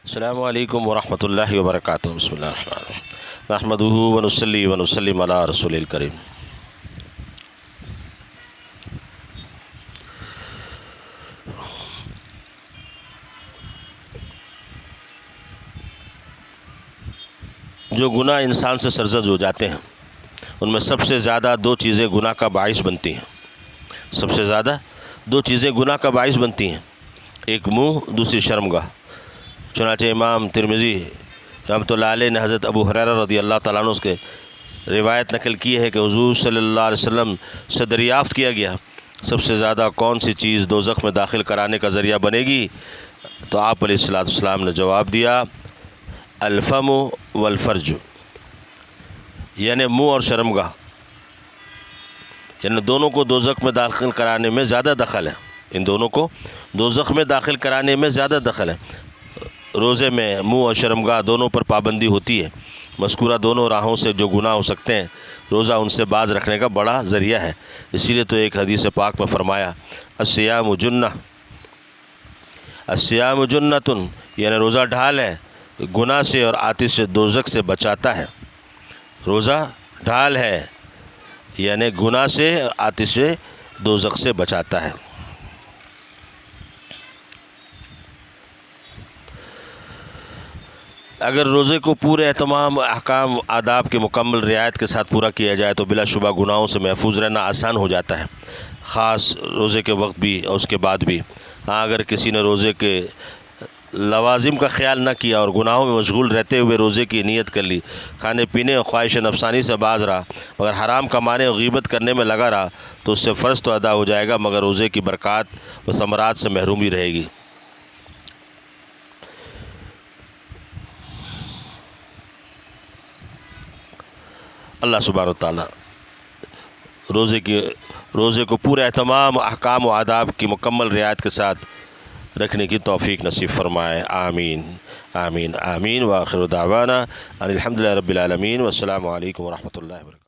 السلام علیکم ورحمۃ اللہ وبرکاتہ۔ بسم اللہ الرحمن الرحیم نحمدہ ونصلی ونسلم علی رسول الکریم۔ جو گناہ انسان سے سرزد ہو جاتے ہیں ان میں سب سے زیادہ دو چیزیں گناہ کا باعث بنتی ہیں۔ سب سے زیادہ دو چیزیں گناہ کا باعث بنتی ہیں، ایک منہ، دوسری شرمگاہ۔ چنانچہ امام ترمذی رحمۃ اللہ علیہ نے حضرت ابو ہریرہ رضی اللہ تعالیٰ عنہ کے روایت نقل کی ہے کہ حضور صلی اللہ علیہ وسلم سے دریافت کیا گیا سب سے زیادہ کون سی چیز دوزخ میں داخل کرانے کا ذریعہ بنے گی، تو آپ علیہ الصلوۃ والسلام نے جواب دیا الفم والفرج، یعنی منہ اور شرمگاہ، یعنی دونوں کو دوزخ میں داخل کرانے میں زیادہ دخل ہے، ان دونوں کو دوزخ میں داخل کرانے میں زیادہ دخل ہے۔ روزے میں منہ اور شرمگاہ دونوں پر پابندی ہوتی ہے۔ مذکورہ دونوں راہوں سے جو گناہ ہو سکتے ہیں، روزہ ان سے باز رکھنے کا بڑا ذریعہ ہے۔ اسی لیے تو ایک حدیث پاک میں فرمایا الصیام جنہ، الصیام جنۃ، یعنی روزہ ڈھال ہے، گناہ سے اور آتش دوزخ سے بچاتا ہے۔ روزہ ڈھال ہے یعنی گناہ سے اور آتش دوزخ سے بچاتا ہے۔ اگر روزے کو پورے تمام احکام آداب کے مکمل رعایت کے ساتھ پورا کیا جائے تو بلا شبہ گناہوں سے محفوظ رہنا آسان ہو جاتا ہے، خاص روزے کے وقت بھی اور اس کے بعد بھی۔ ہاں، اگر کسی نے روزے کے لوازم کا خیال نہ کیا اور گناہوں میں مشغول رہتے ہوئے روزے کی نیت کر لی، کھانے پینے اور خواہش نفسانی سے باز رہا مگر حرام کمانے اور غیبت کرنے میں لگا رہا تو اس سے فرض تو ادا ہو جائے گا مگر روزے کی برکات و ثمرات سے محرومی رہے گی۔ اللہ سبحانہ وتعالی روزے کو پورے تمام احکام و آداب کی مکمل رعایت کے ساتھ رکھنے کی توفیق نصیب فرمائے، آمین آمین آمین۔ وآخر دعوانا ان الحمدللہ رب العالمین، والسلام علیکم ورحمۃ اللہ وبرکاتہ۔